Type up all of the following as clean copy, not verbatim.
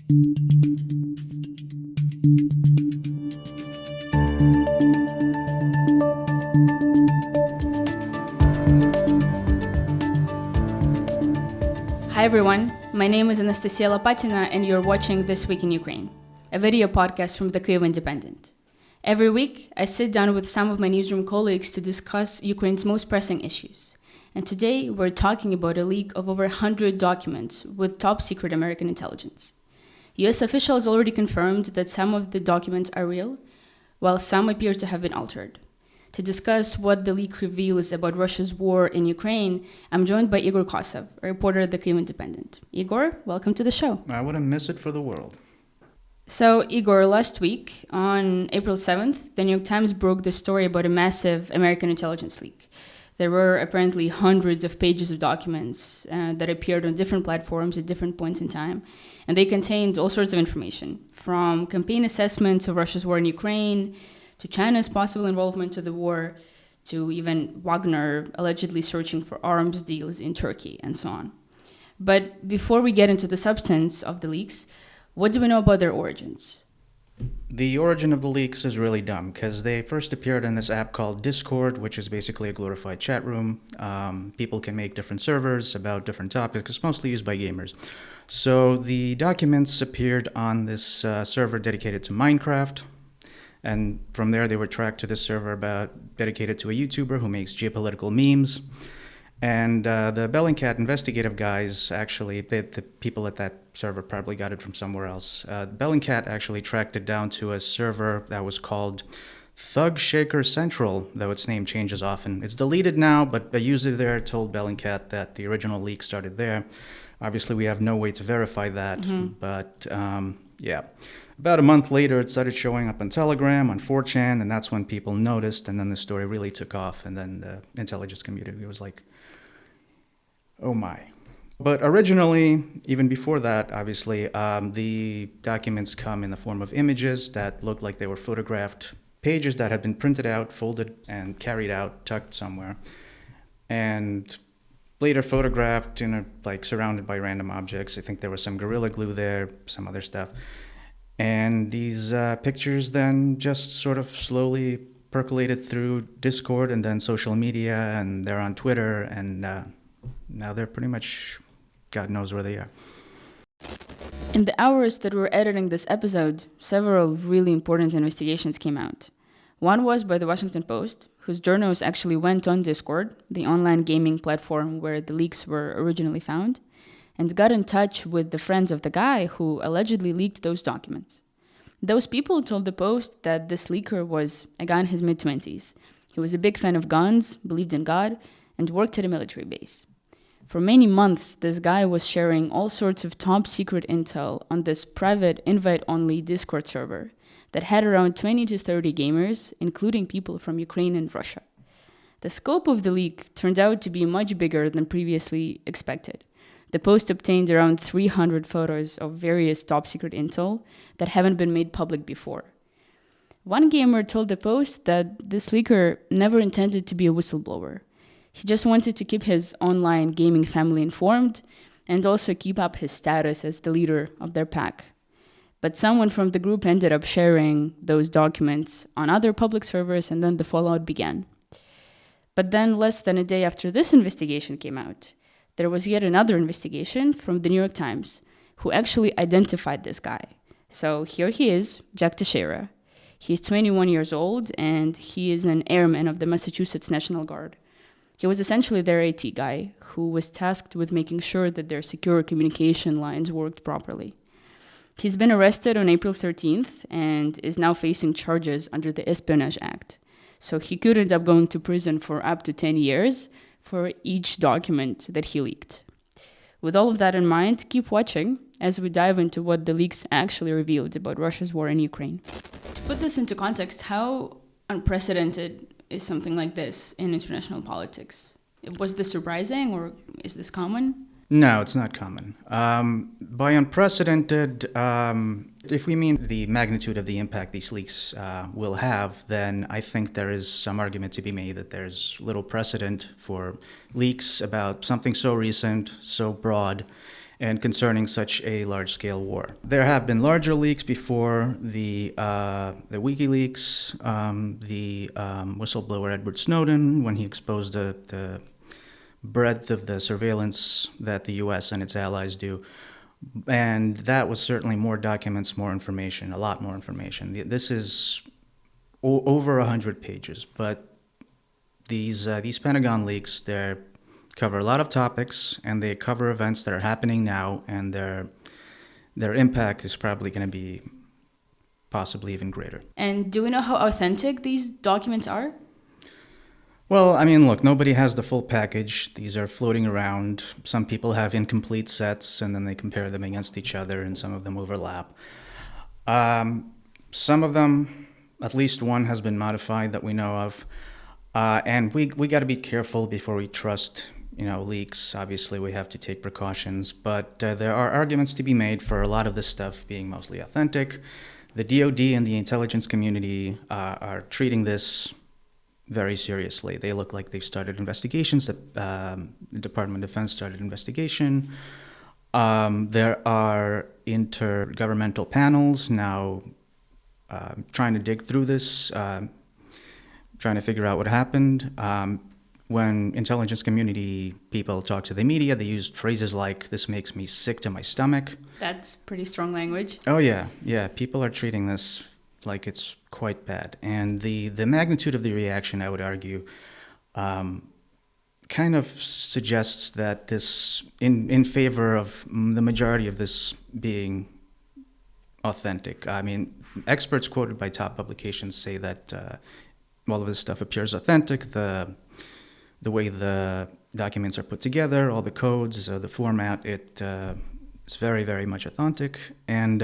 Hi everyone, my name is Anastasiia Lapatina and you're watching This Week in Ukraine, a video podcast from the Kyiv Independent. Every week, I sit down with some of my newsroom colleagues to discuss Ukraine's most pressing issues. And today, we're talking about a leak of over 100 documents with top secret American intelligence. US officials already confirmed that some of the documents are real, while some appear to have been altered. To discuss what the leak reveals about Russia's war in Ukraine, I'm joined by Igor Kossov, a reporter at the Kyiv Independent. Igor, welcome to the show. I wouldn't miss it for the world. So, Igor, last week, on April 7th, the New York Times broke the story about a massive American intelligence leak. There were apparently hundreds of pages of documents that appeared on different platforms at different points in time, and they contained all sorts of information, from campaign assessments of Russia's war in Ukraine, to China's possible involvement in the war, to even Wagner allegedly searching for arms deals in Turkey, and so on. But before we get into the substance of the leaks, what do we know about their origins? The origin of the leaks is really dumb because they first appeared in this app called Discord, which is basically a glorified chat room. People can make different servers about different topics. It's mostly used by gamers. So the documents appeared on this server dedicated to Minecraft. And from there, they were tracked to this server dedicated to a YouTuber who makes geopolitical memes. And the Bellingcat investigative guys, actually, the people at that server probably got it from somewhere else. Bellingcat actually tracked it down to a server that was called Thug Shaker Central, though its name changes often. It's deleted now, but a user there told Bellingcat that the original leak started there. Obviously, we have no way to verify that, but yeah. About a month later, it started showing up on Telegram, on 4chan, and that's when people noticed, and then the story really took off, and then the intelligence community was like, oh my. But originally, even before that, obviously, the documents come in the form of images that looked like they were photographed, pages that had been printed out, folded, and carried out, tucked somewhere, and later photographed, surrounded by random objects. I think there was some Gorilla Glue there, some other stuff. And these pictures then just sort of slowly percolated through Discord and then social media, and they're on Twitter, and now they're pretty much, God knows where they are. In the hours that we were editing this episode, several really important investigations came out. One was by the Washington Post, whose journalists actually went on Discord, the online gaming platform where the leaks were originally found, and got in touch with the friends of the guy who allegedly leaked those documents. Those people told the Post that this leaker was a guy in his mid-20s. He was a big fan of guns, believed in God, and worked at a military base. For many months, this guy was sharing all sorts of top-secret intel on this private, invite-only Discord server that had around 20 to 30 gamers, including people from Ukraine and Russia. The scope of the leak turned out to be much bigger than previously expected. The Post obtained around 300 photos of various top-secret intel that haven't been made public before. One gamer told the Post that this leaker never intended to be a whistleblower. He just wanted to keep his online gaming family informed and also keep up his status as the leader of their pack. But someone from the group ended up sharing those documents on other public servers, and then the fallout began. But then, less than a day after this investigation came out, there was yet another investigation from the New York Times, who actually identified this guy. So here he is, Jack Teixeira. He's 21 years old, and he is an airman of the Massachusetts National Guard. He was essentially their AT guy, who was tasked with making sure that their secure communication lines worked properly. He's been arrested on April 13th and is now facing charges under the Espionage Act. So he could end up going to prison for up to 10 years for each document that he leaked. With all of that in mind, keep watching as we dive into what the leaks actually revealed about Russia's war in Ukraine. To put this into context, how unprecedented is something like this in international politics? Was this surprising, or is this common? No, it's not common. By unprecedented, if we mean the magnitude of the impact these leaks will have, then I think there is some argument to be made that there's little precedent for leaks about something so recent, so broad, and concerning such a large-scale war. There have been larger leaks before, the WikiLeaks, the whistleblower Edward Snowden, when he exposed the breadth of the surveillance that the U.S. and its allies do. And that was certainly more documents, more information, a lot more information. This is over 100 pages, but these Pentagon leaks, they cover a lot of topics, and they cover events that are happening now, and their impact is probably going to be possibly even greater. And do we know how authentic these documents are? Well, I mean, look, nobody has the full package. These are floating around. Some people have incomplete sets, and then they compare them against each other, and some of them overlap. Some of them, at least one, has been modified that we know of. And we got to be careful before we trust, leaks. Obviously, we have to take precautions. But there are arguments to be made for a lot of this stuff being mostly authentic. The DoD and the intelligence community are treating this very seriously. They look like they've started investigations. The Department of Defense started investigation. There are intergovernmental panels now trying to dig through this, trying to figure out what happened. When intelligence community people talk to the media, they use phrases like, "This makes me sick to my stomach." That's pretty strong language. Oh, yeah. People are treating this like it's quite bad. And the magnitude of the reaction, I would argue, kind of suggests that this, in favor of the majority of this being authentic. I mean, experts quoted by top publications say that all of this stuff appears authentic. The way the documents are put together, all the codes, the format, it's very, very much authentic. And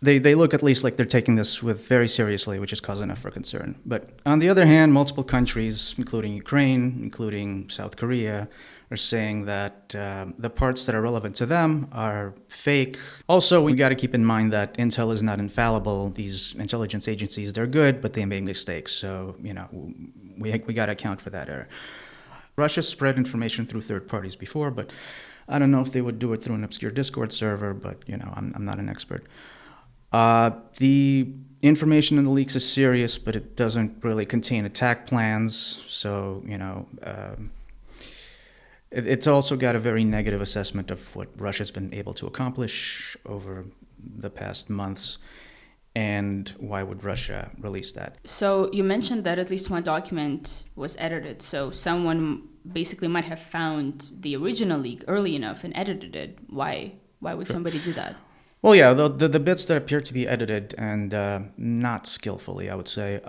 they look at least like they're taking this very seriously, which is cause enough for concern. But on the other hand, multiple countries, including Ukraine, including South Korea, are saying that the parts that are relevant to them are fake. Also, we got to keep in mind that Intel is not infallible. These intelligence agencies, they're good, but they make mistakes. So, we got to account for that error. Russia spread information through third parties before, but I don't know if they would do it through an obscure Discord server, but, I'm not an expert. The information in the leaks is serious, but it doesn't really contain attack plans. So, it's also got a very negative assessment of what Russia's been able to accomplish over the past months. And why would Russia release that? So you mentioned that at least one document was edited. So someone basically might have found the original leak early enough and edited it. Why would somebody do that? Well, yeah, the bits that appear to be edited and not skillfully, I would say,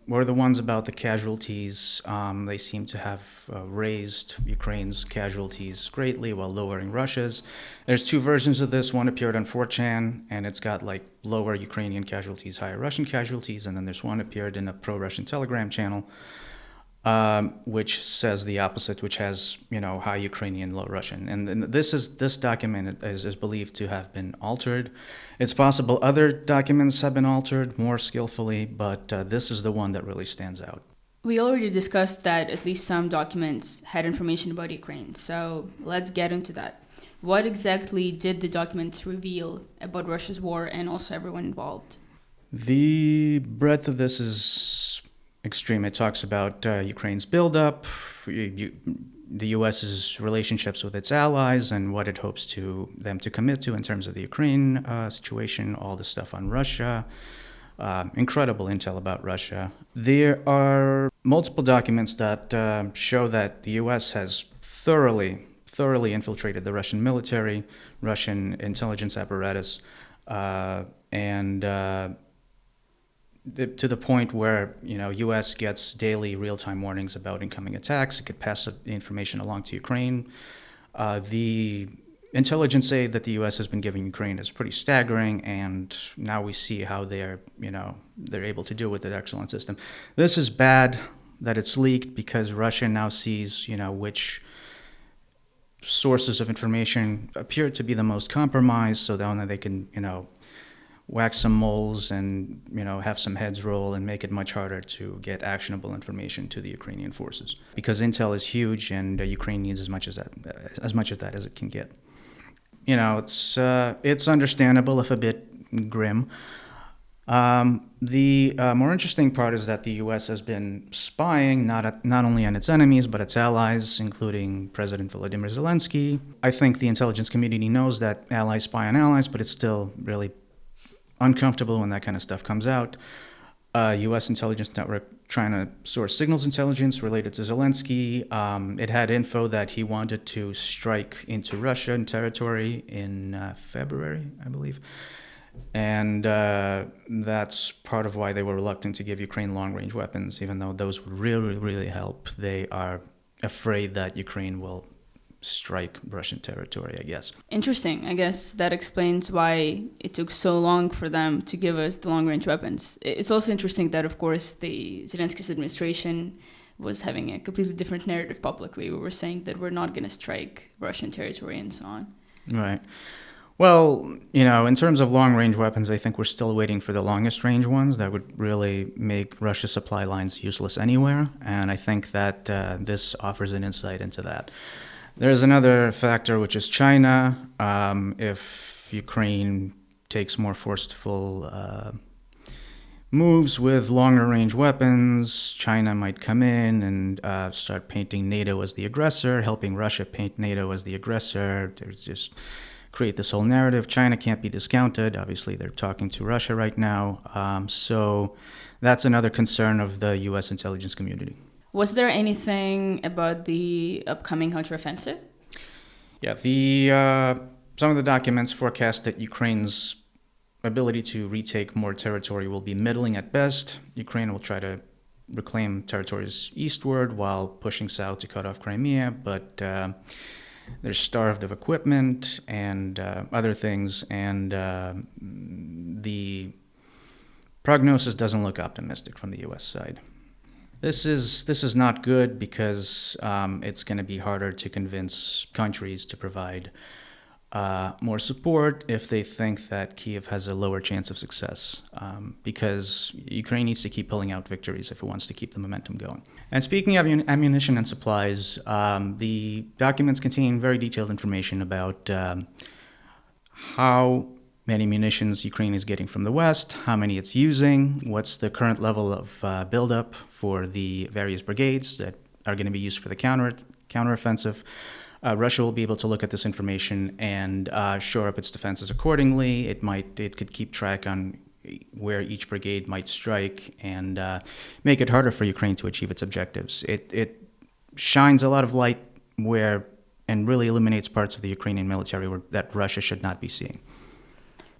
were the ones about the casualties. They seem to have raised Ukraine's casualties greatly while lowering Russia's. There's two versions of this. One appeared on 4chan, and it's got like lower Ukrainian casualties, higher Russian casualties. And then there's one appeared in a pro-Russian Telegram channel, which says the opposite, which has, high Ukrainian, low Russian. And this document is believed to have been altered. It's possible other documents have been altered more skillfully, but this is the one that really stands out. We already discussed that at least some documents had information about Ukraine. So let's get into that. What exactly did the documents reveal about Russia's war and also everyone involved? The breadth of this is extreme. It talks about Ukraine's buildup, the U.S.'s relationships with its allies, and what it hopes them to commit to in terms of the Ukraine situation, all the stuff on Russia. Incredible intel about Russia. There are multiple documents that show that the U.S. has thoroughly infiltrated the Russian military, Russian intelligence apparatus, and to the point where, U.S. gets daily real-time warnings about incoming attacks. It could pass the information along to Ukraine. The intelligence aid that the U.S. has been giving Ukraine is pretty staggering, and now we see how they're able to do with that excellent system. This is bad that it's leaked because Russia now sees, which sources of information appear to be the most compromised, so that they can, wax some moles and, have some heads roll and make it much harder to get actionable information to the Ukrainian forces. Because intel is huge and Ukraine needs as much of that as it can get. it's understandable if a bit grim. The more interesting part is that the U.S. has been spying not only on its enemies but its allies, including President Volodymyr Zelensky. I think the intelligence community knows that allies spy on allies, but it's still really uncomfortable when that kind of stuff comes out. U.S. intelligence network trying to source signals intelligence related to Zelensky. It had info that he wanted to strike into Russian territory in February, I believe. And that's part of why they were reluctant to give Ukraine long-range weapons, even though those would really, really help. They are afraid that Ukraine will strike Russian territory, I guess. Interesting. I guess that explains why it took so long for them to give us the long-range weapons. It's also interesting that, of course, the Zelensky's administration was having a completely different narrative publicly. We were saying that we're not going to strike Russian territory and so on. Right. Well, in terms of long-range weapons, I think we're still waiting for the longest-range ones that would really make Russia's supply lines useless anywhere, and I think that this offers an insight into that. There's another factor, which is China. If Ukraine takes more forceful moves with longer-range weapons, China might come in and start painting NATO as the aggressor, helping Russia paint NATO as the aggressor. There's just create this whole narrative. China can't be discounted. Obviously, they're talking to Russia right now. So that's another concern of the U.S. intelligence community. Was there anything about the upcoming counteroffensive? Yeah, some of the documents forecast that Ukraine's ability to retake more territory will be middling at best. Ukraine will try to reclaim territories eastward while pushing south to cut off Crimea, but they're starved of equipment and other things, and the prognosis doesn't look optimistic from the U.S. side. This is not good because it's going to be harder to convince countries to provide more support if they think that Kyiv has a lower chance of success, because Ukraine needs to keep pulling out victories if it wants to keep the momentum going. And speaking of ammunition and supplies, the documents contain very detailed information about how many munitions Ukraine is getting from the West, how many it's using, what's the current level of buildup for the various brigades that are going to be used for the counteroffensive. Russia will be able to look at this information and shore up its defenses accordingly. It could keep track on where each brigade might strike and make it harder for Ukraine to achieve its objectives. It shines a lot of light and really eliminates parts of the Ukrainian military that Russia should not be seeing.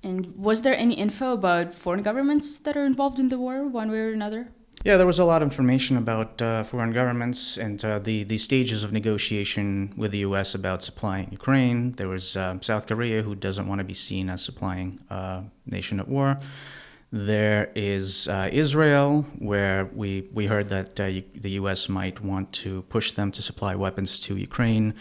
And was there any info about foreign governments that are involved in the war, one way or another? Yeah, there was a lot of information about foreign governments and the stages of negotiation with the U.S. about supplying Ukraine. There was South Korea, who doesn't want to be seen as supplying a nation at war. There is Israel, where we heard that the U.S. might want to push them to supply weapons to Ukraine.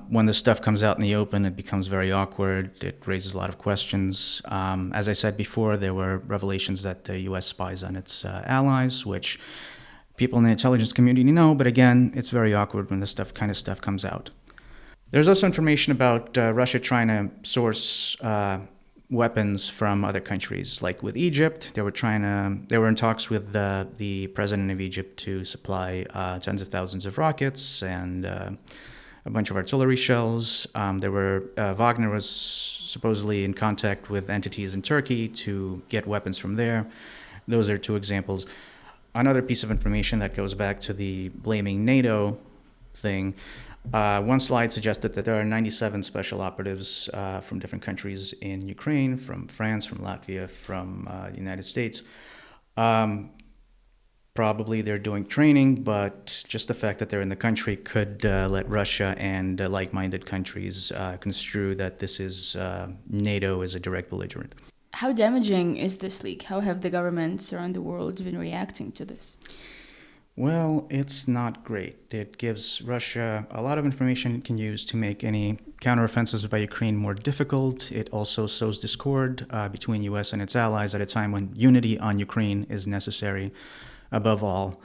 When this stuff comes out in the open, it becomes very awkward. It raises a lot of questions. As I said before, there were revelations that the U.S. spies on its allies, which people in the intelligence community know, but again, it's very awkward when this kind of stuff comes out. There's also information about Russia trying to source weapons from other countries, like with Egypt. They were in talks with the president of Egypt to supply tens of thousands of rockets and a bunch of artillery shells. Wagner was supposedly in contact with entities in Turkey to get weapons from there. Those are two examples. Another piece of information that goes back to the blaming NATO thing. One slide suggested that there are 97 special operatives from different countries in Ukraine, from France, from Latvia, from the United States. Probably they're doing training, but just the fact that they're in the country could let Russia and like-minded countries construe that this is NATO as a direct belligerent. How damaging is this leak? How have the governments around the world been reacting to this? Well, it's not great. It gives Russia a lot of information it can use to make any counteroffensives by Ukraine more difficult. It also sows discord between U.S. and its allies at a time when unity on Ukraine is necessary. Above all,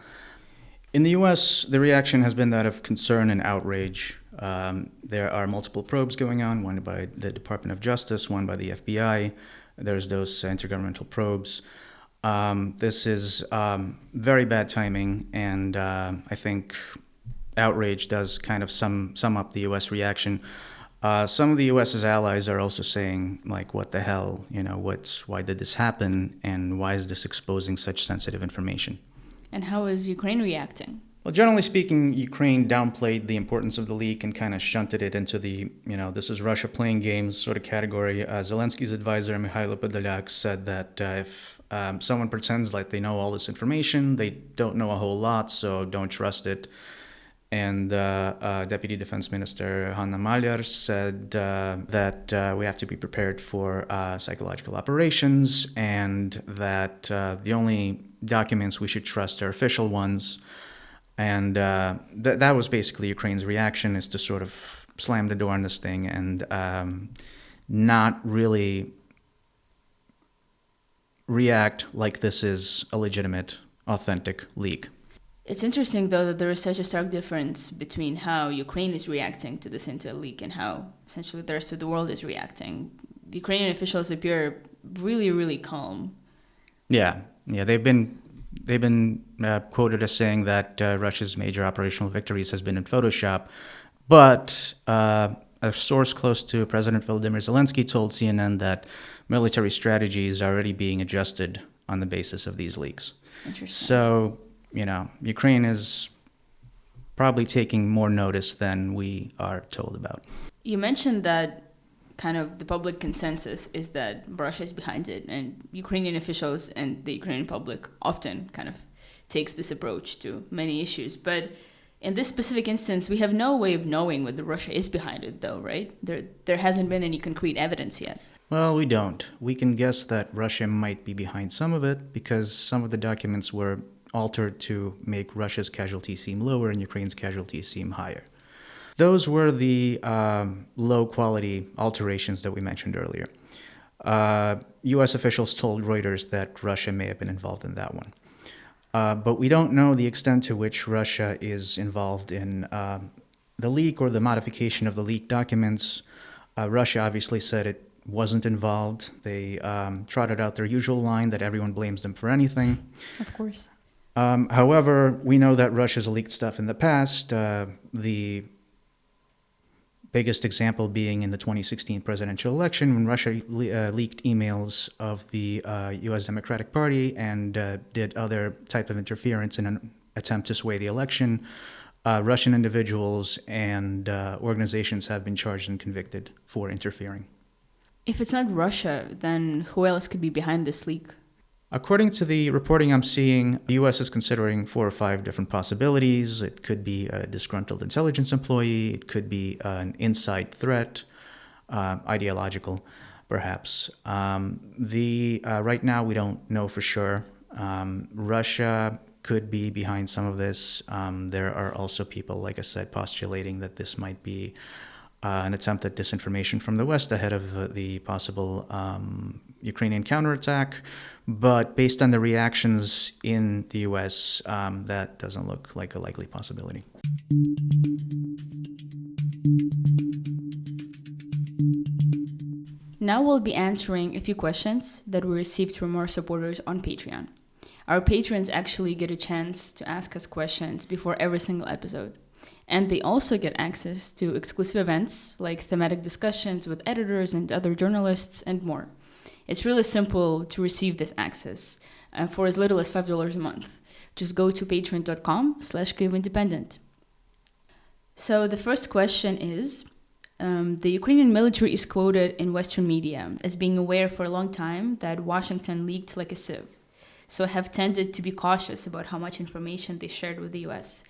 in the U.S., the reaction has been that of concern and outrage. There are multiple probes going on, one by the Department of Justice, one by the FBI. There's those intergovernmental probes. This is very bad timing, and I think outrage does kind of sum up the U.S. reaction. Some of the U.S.'s allies are also saying, like, what the hell, why did this happen, and why is this exposing such sensitive information? And how is Ukraine reacting? Well, generally speaking, Ukraine downplayed the importance of the leak and kind of shunted it into the, this is Russia playing games sort of category. Zelensky's advisor, Mikhailo Podolyak, said that if someone pretends like they know all this information, they don't know a whole lot, so don't trust it. And Deputy Defense Minister Hanna Maliar said that we have to be prepared for psychological operations, and that the only documents we should trust are official ones. And that was basically Ukraine's reaction, is to sort of slam the door on this thing and not really react like this is a legitimate, authentic leak. It's interesting, though, that there is such a stark difference between how Ukraine is reacting to this intel leak and how essentially the rest of the world is reacting. The Ukrainian officials appear really, really calm. Yeah, they've been quoted as saying that Russia's major operational victories has been in Photoshop, but a source close to President Volodymyr Zelensky told CNN that military strategy is already being adjusted on the basis of these leaks. Interesting. So, Ukraine is probably taking more notice than we are told about. You mentioned that kind of the public consensus is that Russia is behind it, and Ukrainian officials and the Ukrainian public often kind of takes this approach to many issues. But in this specific instance, we have no way of knowing whether Russia is behind it, though, right? There hasn't been any concrete evidence yet. Well, we don't. We can guess that Russia might be behind some of it because some of the documents were altered to make Russia's casualties seem lower and Ukraine's casualties seem higher. Those were the low-quality alterations that we mentioned earlier. U.S. officials told Reuters that Russia may have been involved in that one. But we don't know the extent to which Russia is involved in the leak or the modification of the leaked documents. Russia obviously said it wasn't involved. They trotted out their usual line that everyone blames them for anything. Of course. However, we know that Russia's leaked stuff in the past. The biggest example being in the 2016 presidential election, when Russia leaked emails of the U.S. Democratic Party and did other type of interference in an attempt to sway the election. Russian individuals and organizations have been charged and convicted for interfering. If it's not Russia, then who else could be behind this leak? According to the reporting I'm seeing, the U.S. is considering 4 or 5 different possibilities. It could be a disgruntled intelligence employee. It could be an inside threat, ideological, perhaps. Right now, we don't know for sure. Russia could be behind some of this. There are also people, like I said, postulating that this might be an attempt at disinformation from the West ahead of the possible Ukrainian counterattack. But based on the reactions in the U.S., that doesn't look like a likely possibility. Now we'll be answering a few questions that we received from our supporters on Patreon. Our patrons actually get a chance to ask us questions before every single episode. And they also get access to exclusive events like thematic discussions with editors and other journalists and more. It's really simple to receive this access for as little as $5 a month. Just go to patreon.com/Kyiv Independent. So the first question is, the Ukrainian military is quoted in Western media as being aware for a long time that Washington leaked like a sieve, so have tended to be cautious about how much information they shared with the US.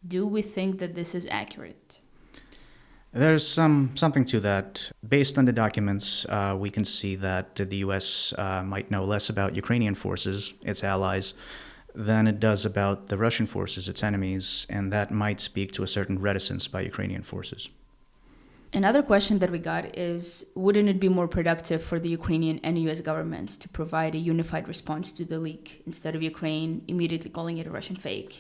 Do we think that this is accurate? There's something to that. Based on the documents, we can see that the U.S. Might know less about Ukrainian forces, its allies, than it does about the Russian forces, its enemies, and that might speak to a certain reticence by Ukrainian forces. Another question that we got is, wouldn't it be more productive for the Ukrainian and US governments to provide a unified response to the leak instead of Ukraine immediately calling it a Russian fake?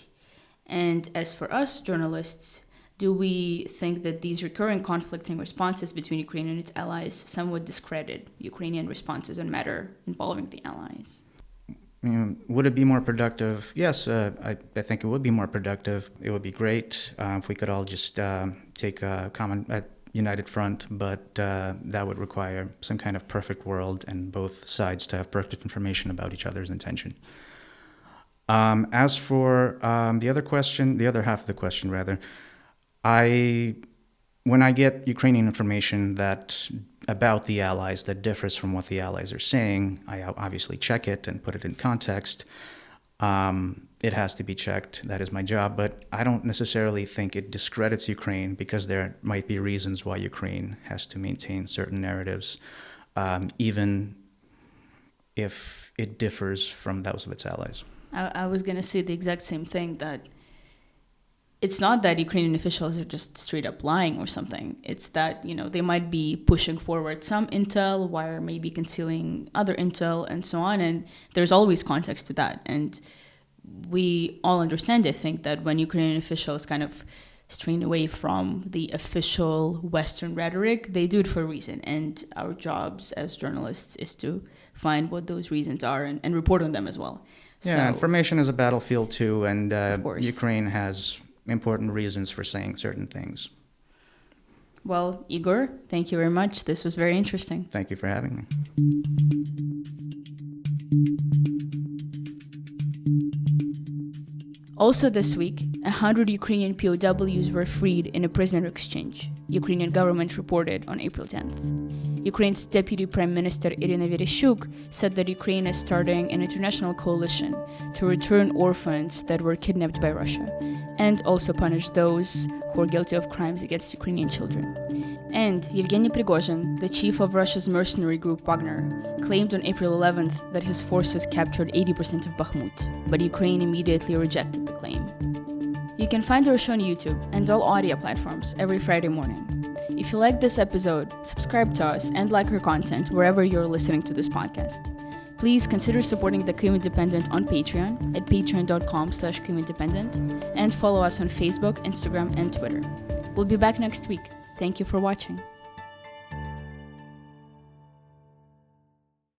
And as for us journalists, do we think that these recurring conflicting responses between Ukraine and its allies somewhat discredit Ukrainian responses on matter involving the allies? Would it be more productive? Yes, I think it would be more productive. It would be great if we could all just take a common united front, but that would require some kind of perfect world and both sides to have perfect information about each other's intention. As for the other half of the question, rather, when I get Ukrainian information about the allies that differs from what the allies are saying, I obviously check it and put it in context. It has to be checked. That is my job. But I don't necessarily think it discredits Ukraine because there might be reasons why Ukraine has to maintain certain narratives, even if it differs from those of its allies. I was going to say the exact same thing, that it's not that Ukrainian officials are just straight up lying or something. It's that, they might be pushing forward some intel while maybe concealing other intel and so on. And there's always context to that. And we all understand, I think, that when Ukrainian officials kind of strain away from the official Western rhetoric, they do it for a reason. And our jobs as journalists is to find what those reasons are and report on them as well. Yeah, information is a battlefield too, and Ukraine has important reasons for saying certain things. Well, Igor, thank you very much. This was very interesting. Thank you for having me. Also this week, 100 Ukrainian POWs were freed in a prisoner exchange, Ukrainian government reported on April 10th. Ukraine's Deputy Prime Minister Irina Vereshchuk said that Ukraine is starting an international coalition to return orphans that were kidnapped by Russia, and also punish those who are guilty of crimes against Ukrainian children. And Yevgeny Prigozhin, the chief of Russia's mercenary group Wagner, claimed on April 11th that his forces captured 80% of Bakhmut, but Ukraine immediately rejected the claim. You can find our show on YouTube and all audio platforms every Friday morning. If you like this episode, subscribe to us and like our content wherever you're listening to this podcast. Please consider supporting the Kyiv Independent on Patreon at patreon.com/Kyiv Independent, and follow us on Facebook, Instagram, and Twitter. We'll be back next week. Thank you for watching.